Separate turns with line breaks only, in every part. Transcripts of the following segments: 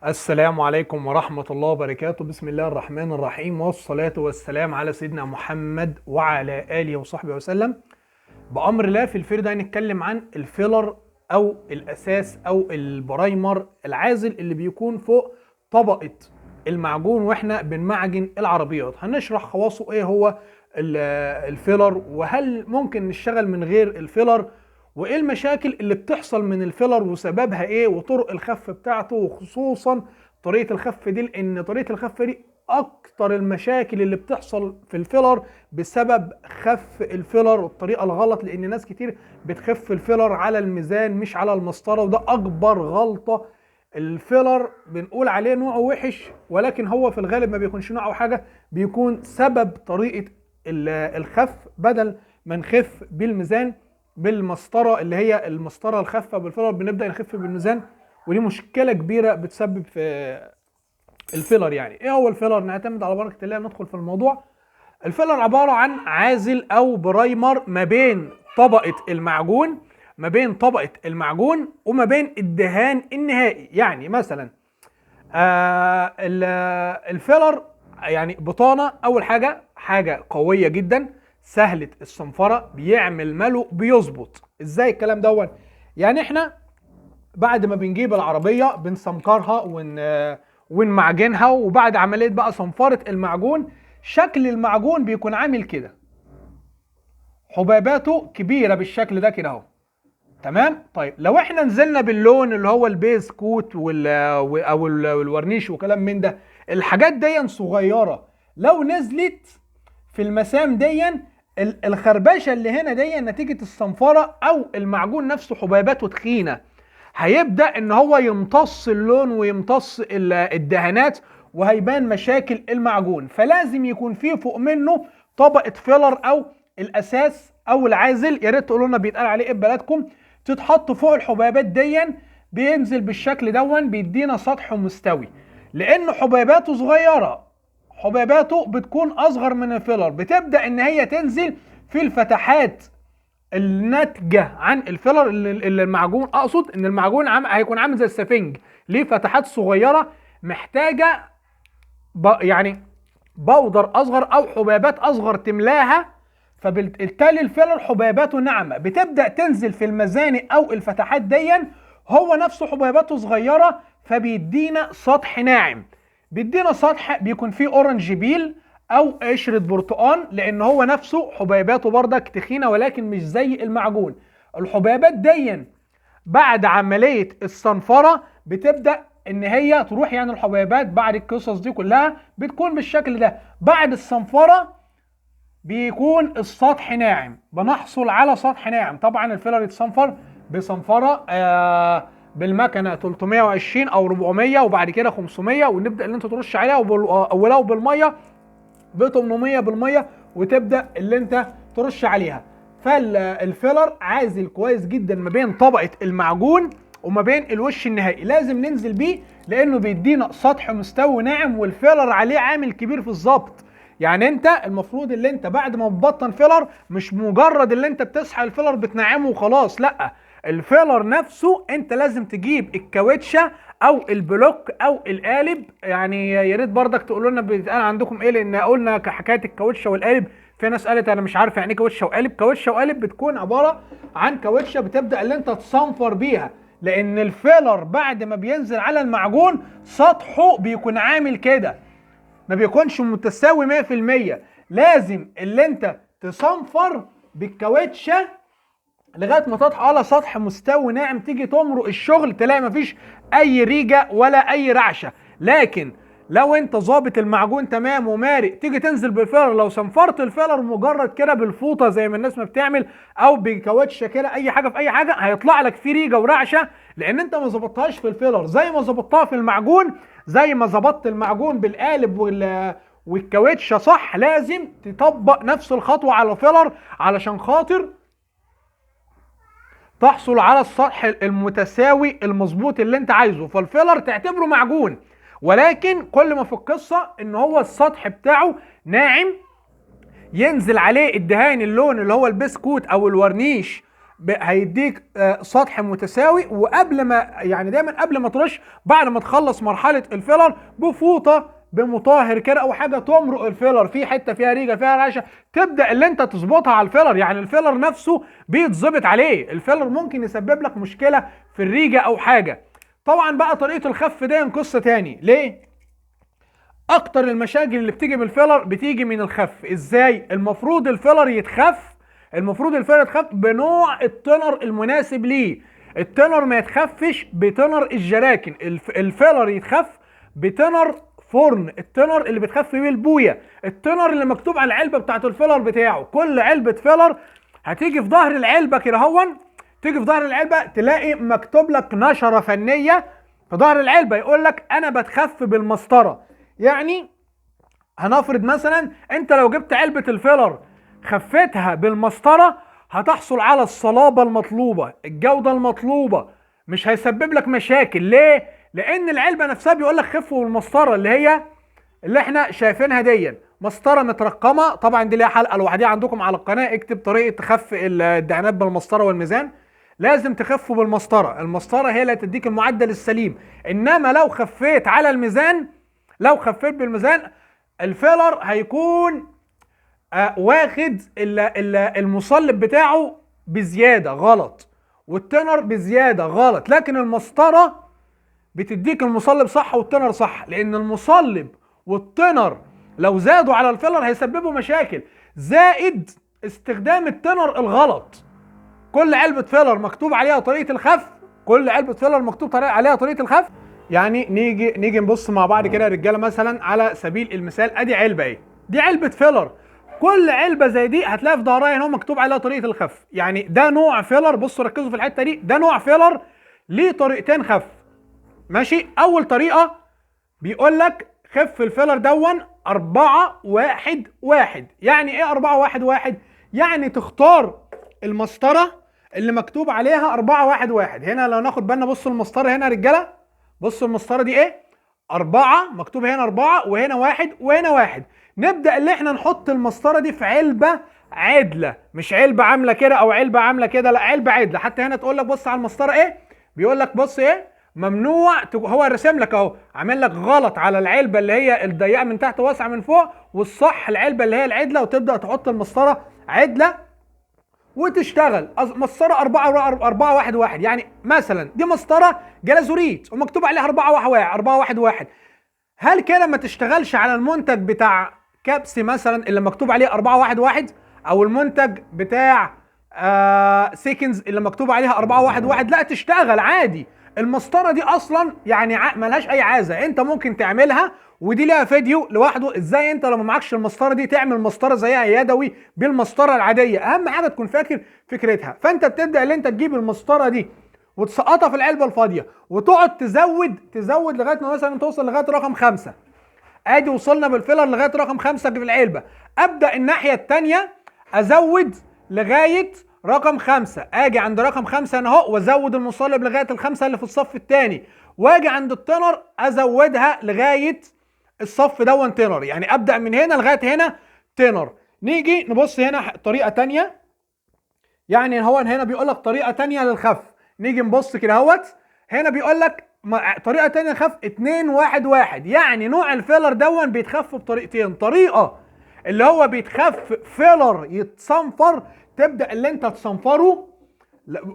السلام عليكم ورحمة الله وبركاته. بسم الله الرحمن الرحيم، والصلاة والسلام على سيدنا محمد وعلى آله وصحبه وسلم. بأمر الله في الفيديو ده هنتكلم عن الفيلر أو الأساس أو البرايمر العازل اللي بيكون فوق طبقة المعجون واحنا بنمعجن العربيات. هنشرح خواصه ايه هو الفيلر، وهل ممكن نشتغل من غير الفيلر، وايه المشاكل اللي بتحصل من الفيلر وسببها ايه، وطرق الخف بتاعته، وخصوصا طريقة الخف دي، لان طريقة الخف دي اكتر المشاكل اللي بتحصل في الفيلر بسبب خف الفيلر والطريقة الغلط، لان ناس كتير بتخف الفيلر على الميزان مش على المسطرة، وده اكبر غلطة. الفيلر بنقول عليه نوعه وحش، ولكن هو في الغالب ما بيكونش نوعه حاجة، بيكون سبب طريقة الخف. بدل ما نخف بالميزان بالمسطره اللي هي المسطره الخفه بالفيلر، بنبدا نخف بالميزان، ودي مشكله كبيره بتسبب في الفيلر. يعني ايه هو الفيلر؟ نعتمد على بركه الله ندخل في الموضوع. الفيلر عباره عن عازل او برايمر ما بين طبقه المعجون، وما بين الدهان النهائي. يعني مثلا الفيلر يعني بطانه، اول حاجه قويه جدا، سهله الصنفره، بيعمل ملو، بيظبط. ازاي الكلام دون؟ يعني احنا بعد ما بنجيب العربيه بنسمكرها ونمعجنها، وبعد عمليه بقى صنفره المعجون، شكل المعجون بيكون عامل كده، حبيباته كبيره بالشكل ده كده اهو. تمام. طيب لو احنا نزلنا باللون اللي هو البيز كوت والورنيش وكلام من ده، الحاجات دي صغيره، لو نزلت في المسام دي، الخربشه اللي هنا دي نتيجه الصنفره او المعجون نفسه حبيباته تخينه، هيبدا ان هو يمتص اللون ويمتص الدهانات، وهيبان مشاكل المعجون. فلازم يكون فيه فوق منه طبقه فيلر او الاساس او العازل. يا ريت تقولوا لنا بيتقال عليه ايه ببلدكم. تتحط فوق الحبيبات دي، بينزل بالشكل دون، بيدينا سطح مستوي. لان حبيباته صغيره، حبيباته بتكون اصغر من الفيلر، بتبدا ان هي تنزل في الفتحات الناتجه عن الفيلر. اللي المعجون، اقصد ان المعجون هيكون عامل زي السفنج، ليه فتحات صغيره محتاجه يعني بودر اصغر او حبيبات اصغر تملاها. فبالتالي الفيلر حبيباته ناعمه، بتبدا تنزل في المزانق او الفتحات دي، هو نفسه حبيباته صغيره، فبيدينا سطح ناعم، بيدينا سطح بيكون فيه اورنج بيل او قشره برتقان، لان هو نفسه حبيباته بردك تخينه، ولكن مش زي المعجون. الحبيبات دي بعد عمليه الصنفره بتبدا ان هي تروح، يعني الحبيبات بعد القصص دي كلها بتكون بالشكل ده. بعد الصنفره بيكون السطح ناعم، بنحصل على سطح ناعم. طبعا الفيلر يتصنفر بصنفره بالمكنه 320 او 400، وبعد كده 500، ونبدا اللي انت ترش عليها، ولو بالميه ب 800 بالميه، وتبدا اللي انت ترش عليها. فالفيلر عازل كويس جدا ما بين طبقه المعجون وما بين الوش النهائي، لازم ننزل بيه لانه بيدينا سطح مستوي ناعم، والفيلر عليه عامل كبير في الظبط. يعني انت المفروض اللي انت بعد ما تبطن فيلر، مش مجرد اللي انت بتسحب الفيلر بتنعمه وخلاص، لا، الفيلر نفسه انت لازم تجيب الكاوتشه او البلوك او القالب. يعني يا ريت برضك تقولوا لنا بيتقال عندكم ايه، لان قلنا حكايه الكاوتشه والقالب، في ناس قالت انا مش عارف يعني ايه كاوتشه وقالب. كاوتشه وقالب بتكون عباره عن كاوتشه بتبدا اللي انت تصنفر بيها، لان الفيلر بعد ما بينزل على المعجون سطحه بيكون عامل كده، ما بيكونش متساوي 100%. لازم اللي انت تصنفر بالكاوتشه لغايه ما تطحن على سطح مستوي ناعم، تيجي تمرق الشغل تلاقي مفيش اي ريجه ولا اي رعشه. لكن لو انت ظابط المعجون تمام ومارق، تيجي تنزل بالفيلر، لو صنفرت الفيلر مجرد كده بالفوطه زي ما الناس ما بتعمل، او بكاوتشه كده، اي حاجه في اي حاجه، هيطلع لك فيه ريجه ورعشه، لان انت ما ظبطتهاش في الفيلر زي ما ظبطتها في المعجون. زي ما ظبطت المعجون بالقالب والكاوتشه صح، لازم تطبق نفس الخطوه على الفيلر علشان خاطر تحصل على السطح المتساوي المظبوط اللي انت عايزه. فالفيلر تعتبره معجون، ولكن كل ما في القصه ان هو السطح بتاعه ناعم، ينزل عليه الدهان، اللون اللي هو البسكوت او الورنيش هيديك سطح متساوي. وقبل ما يعني دايما قبل ما ترش، بعد ما تخلص مرحله الفيلر، بفوطه بمطهر كده او حاجه تمرق الفيلر في حته فيها ريجه فيها رعشه، تبدا اللي انت تظبطها على الفيلر. يعني الفيلر نفسه بيتظبط عليه. الفيلر ممكن يسبب لك مشكله في الريجه او حاجه. طبعا بقى طريقه الخف دي قصه تاني. ليه؟ اكتر المشاكل اللي بتيجي بالفيلر بتيجي من الخف. ازاي؟ المفروض الفيلر يتخف، المفروض الفيلر يتخف بنوع التنر المناسب ليه. التنر ما يتخفش بتنر الجراكن، الفيلر يتخف بتنر فرن، التنر اللي بتخف بيه البويه، التنر اللي مكتوب على العلبه بتاعت الفيلر بتاعه. كل علبه فيلر هتيجي في ظهر العلبه كده هون، تيجي في ظهر العلبه تلاقي مكتوب لك نشره فنيه في ظهر العلبه يقول لك انا بتخف بالمسطره. يعني هنفرض مثلا انت لو جبت علبه الفيلر خفتها بالمسطره، هتحصل على الصلابه المطلوبه، الجوده المطلوبه، مش هيسبب لك مشاكل. ليه؟ لان العلبه نفسها بيقول لك خف بالمسطره، اللي احنا شايفينها دي مسطره مترقمه. طبعا دي ليها حلقه لوحدها عندكم على القناه، اكتب طريقه خف الدهانات بالمسطره والميزان. لازم تخفوا بالمسطره، المسطره هي اللي هتديك المعدل السليم. انما لو خفيت على الميزان، لو خفيت بالميزان، الفيلر هيكون واخد المصلب بتاعه بزياده غلط، والتنر بزياده غلط. لكن المسطره بتديك المصلب صح والتنر صح، لان المصلب والتنر لو زادوا على الفيلر هيسببوا مشاكل. زائد استخدام التنر الغلط. كل علبه فيلر مكتوب عليها طريقه الخف، كل علبه فيلر مكتوب عليها طريقه الخف. يعني نيجي نبص مع بعض كده يا رجاله، مثلا على سبيل المثال ادي علبه اهي، دي علبه فيلر. كل علبه زي دي هتلاقي في ظهرها هنا مكتوب عليها طريقه الخف. يعني ده نوع فيلر، بصوا ركزوا في الحته دي، ده نوع فيلر ليه طريقتين خف. ماشي؟ اول طريقه بيقول لك خف الفيلر دون 4-1-1. يعني ايه 4-1-1؟ يعني تختار المسطره اللي مكتوب عليها 4-1-1. هنا لو ناخد بالنا، بصوا المسطره هنا يا رجاله، بصوا المسطره دي ايه؟ 4 مكتوب هنا 4 وهنا 1 وهنا 1. نبدا اللي احنا نحط المسطره دي في علبه عدله، مش علبه عامله كده او علبه عامله كده، لا علبه عدله. حتى هنا تقول لك بص على المسطره ايه، بيقول لك بص ايه، ممنوع هو رسم لك اهو، عامل لك غلط على العلبه اللي هي الضيقه من تحت واسعه من فوق، والصح العلبه اللي هي العدله. وتبدا تحط المسطره عدله وتشتغل. مسطره 4-1-1. يعني مثلا دي مسطره جلازوريت ومكتوب عليها 4-1-1. هل كده ما تشتغلش على المنتج بتاع كابسي مثلا اللي مكتوب عليه 4-1-1، او المنتج بتاع سيكنز اللي مكتوب عليها 4-1-1؟ لا، تشتغل عادي. المسطره دي اصلا يعني ملهاش اي عازه، انت ممكن تعملها، ودي ليها فيديو لوحده ازاي انت لو ما معكش المسطره دي تعمل مسطره زيها يدوي بالمسطره العاديه. اهم حاجه تكون فاكر فكرتها. فانت بتبدا ان انت تجيب المسطره دي وتسقطها في العلبه الفاضيه، وتقعد تزود لغايه ما مثلا توصل لغايه رقم 5. ادي وصلنا بالفيلر لغايه رقم 5 في العلبه. ابدا الناحيه الثانيه ازود لغايه رقم 5، اجي عند رقم 5 انا اهو وازود المصلب لغايه ال5 اللي في الصف الثاني، واجي عند التنر ازودها لغايه الصف دون تنر. يعني ابدا من هنا لغايه هنا تنر. نيجي نبص هنا طريقه ثانيه، يعني هو هنا بيقول لك طريقه ثانيه للخف. نيجي نبص كده اهوت، هنا بيقول لك طريقه ثانيه خف 2-1-1. يعني نوع الفيلر دون بيتخف بطريقتين. طريقه اللي هو بيتخف فيلر يتصنفر، تبدا اللي انت تصنفره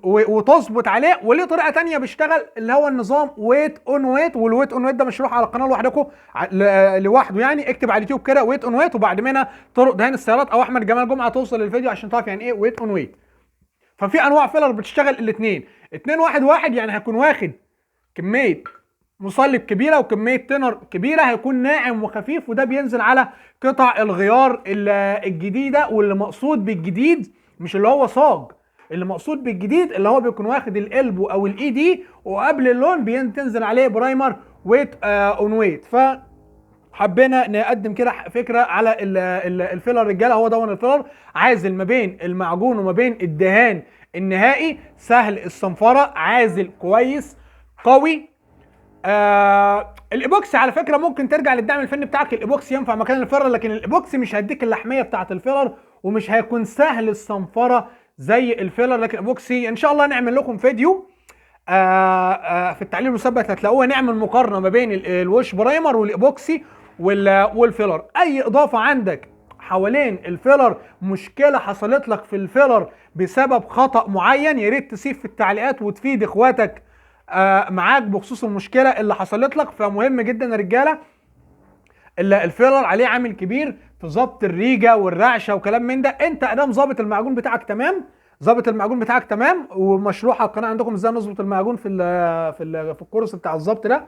وتظبط عليه. وليه طريقه ثانيه بيشتغل اللي هو النظام ويت اون ويت. والويت اون ويت ده مشروح على القناه لوحدكم لوحده، يعني اكتب على اليوتيوب كده ويت اون ويت، وبعد منها طرق دهان السيارات او احمد جمال جمعه توصل للفيديو عشان تعرف يعني ايه ويت اون ويت. ففي انواع فيلر بتشتغل الاثنين. 2-1-1 يعني هيكون واخد كميه مصلب كبيره وكميه تنر كبيره، هيكون ناعم وخفيف، وده بينزل على قطع الغيار الجديده. واللي مقصود بالجديد مش اللي هو صاج، اللي مقصود بالجديد اللي هو بيكون واخد القلب او الاي دي، وقبل اللون بتنزل عليه برايمر ويت اون ويت. حبينا نقدم كده فكره على الفيلر رجاله. هو دون الفيلر عازل ما بين المعجون وما بين الدهان النهائي، سهل الصنفره، عازل كويس قوي. الايبوكسي على فكره ممكن ترجع للدعم الفني بتاعك، الايبوكسي ينفع مكان الفيلر، لكن الايبوكسي مش هيديك اللحميه بتاعه الفيلر، ومش هيكون سهل الصنفره زي الفيلر. لكن الايبوكسي ان شاء الله نعمل لكم فيديو في التعليم المثبت هتلاقوها، نعمل مقارنه ما بين الوش برايمر والايبوكسي والفيلر. اي اضافه عندك حوالين الفيلر، مشكله حصلت لك في الفيلر بسبب خطأ معين، يا ريت تسيب في التعليقات وتفيد اخواتك معاك بخصوص المشكله اللي حصلت لك. فمهم جدا يا رجاله، الفيلر عليه عامل كبير في ضبط الريجه والرعشه وكلام من ده. انت ادام ظابط المعجون بتاعك تمام، ظابط المعجون بتاعك تمام، ومشروع على القناه عندكم ازاي نظبط المعجون في الكورس بتاع الظبط ده،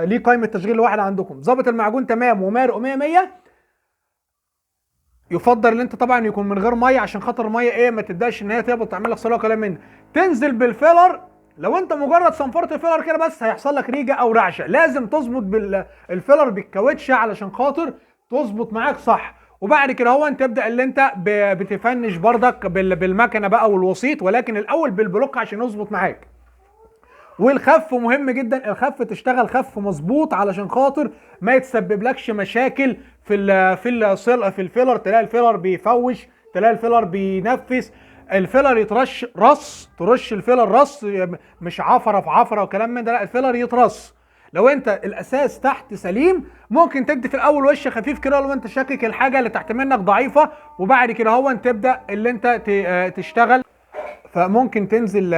ليه قائمه تشغيل لوحده عندكم. ظابط المعجون تمام ومارق 100 100، يفضل ان انت طبعا يكون من غير ميه، عشان خاطر الميه ايه ما تبداش ان هي تهبط تعمل لك صلاه وكلام من ده. تنزل بالفيلر، لو انت مجرد صنفرت الفيلر كده بس هيحصل لك ريجه او رعشه، لازم تظبط بالفيلر بالكاوتشه علشان خاطر تظبط معاك صح. وبعد كده هو انت تبدا اللي انت بتفنش بردك بالمكنه بقى والوسيط، ولكن الاول بالبلوك عشان يظبط معاك. والخف مهم جدا، الخف تشتغل خف مظبوط علشان خاطر ما يتسببلكش مشاكل في الفيلر. تلاقي الفيلر بيفوش، تلاقي الفيلر بينفس، الفيلر يترش رص، ترش الفيلر رص مش عفره في عفره وكلام من ده، لا الفيلر يترص. لو انت الاساس تحت سليم ممكن تدي في الاول وش خفيف كده لو انت شاكك الحاجه اللي تحت منك ضعيفه، وبعد كده هو انت تبدا اللي انت تشتغل. فممكن تنزل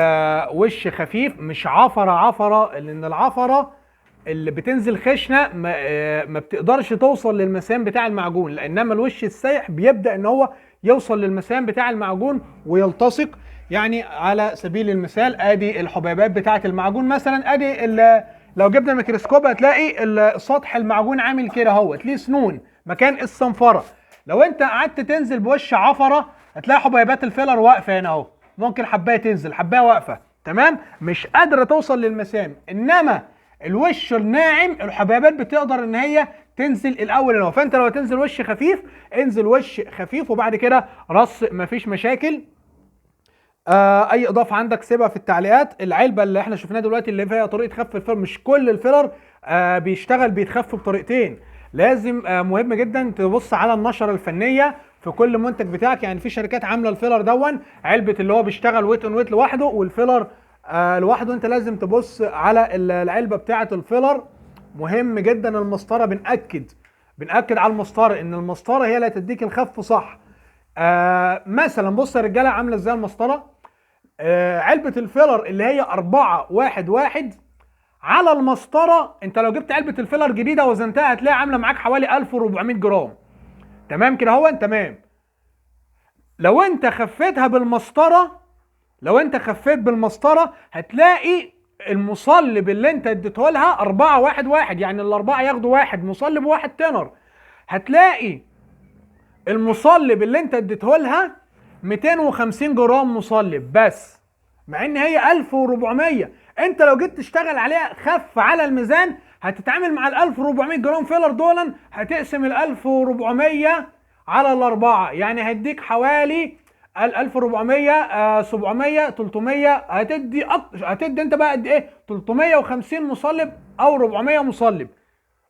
وش خفيف مش عفره، لان العفره اللي بتنزل خشنه ما بتقدرش توصل للمسام بتاع المعجون، انما الوش السايح بيبدا ان هو يوصل للمسام بتاع المعجون ويلتصق. يعني على سبيل المثال ادي الحبيبات بتاعه المعجون مثلا، ادي لو جبنا الميكروسكوب هتلاقي سطح المعجون عامل كده اهو، ليه سنون مكان الصنفره. لو انت قعدت تنزل بوش عفره هتلاقي حبيبات الفيلر واقفه هنا اهو، ممكن حبايه تنزل حبايه واقفه تمام مش قادره توصل للمسام. انما الوش الناعم الحبيبات بتقدر ان هي تنزل الاول هنا. فانت لو تنزل وش خفيف انزل وش خفيف، وبعد كده رص مفيش مشاكل. اي اضافه عندك سيبها في التعليقات. العلبه اللي احنا شفناها دلوقتي اللي فيها طريقه خف الفيلر، مش كل الفيلر بيتخف بطريقتين، لازم مهم جدا تبص على النشره الفنيه في كل منتج بتاعك. يعني في شركات عامله الفيلر دون علبه اللي هو بيشتغل ويت اون ويت لوحده والفيلر لوحده، انت لازم تبص على العلبه بتاعه الفيلر. مهم جدا المسطره، بنأكد على المسطره ان المسطره هي اللي هتديك الخف صح. مثلا بص يا رجاله عامله ازاي المسطره. علبه الفيلر اللي هي 4-1-1 على المسطره، انت لو جبت علبه الفيلر جديده وزنتها هتلاقي عامله معاك حوالي 1400 جرام تمام كده هو تمام. لو انت خفيتها بالمسطره، لو انت خفيت بالمسطره هتلاقي المصلب اللي انت اديته لها 4-1-1، يعني الاربعه ياخدوا واحد مصلب وواحد تنر، هتلاقي المصلب اللي انت اديته لها 250 جرام مصلب بس، مع ان هي 1400. انت لو جيت تشتغل عليها خف على الميزان هتتعامل مع ال 1400 جرام فيلر دولا، هتقسم ال 1400 على الاربعه، يعني هيديك حوالي ال 1400 700 300، هتدي انت بقى قد ايه 350 مصلب او 400 مصلب،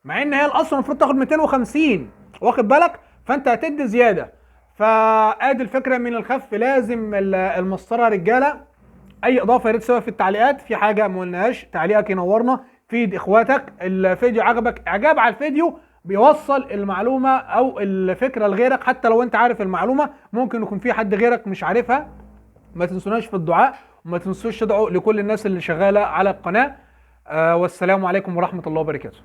مع ان هي الاصل المفروض تاخد 250 واخد بالك، فانت هتدي زياده. فادي الفكره من الخف. لازم المسطره يا رجاله. اي اضافه يا ريت تسيبها في التعليقات، في حاجه ما قلناهاش تعليقك ينورنا، فيد اخواتك. الفيديو عجبك، اعجاب على الفيديو بيوصل المعلومه او الفكره لغيرك، حتى لو انت عارف المعلومه ممكن يكون في حد غيرك مش عارفها. ما تنسوناش في الدعاء، وما تنسوش تدعوا لكل الناس اللي شغاله على القناه. والسلام عليكم ورحمه الله وبركاته.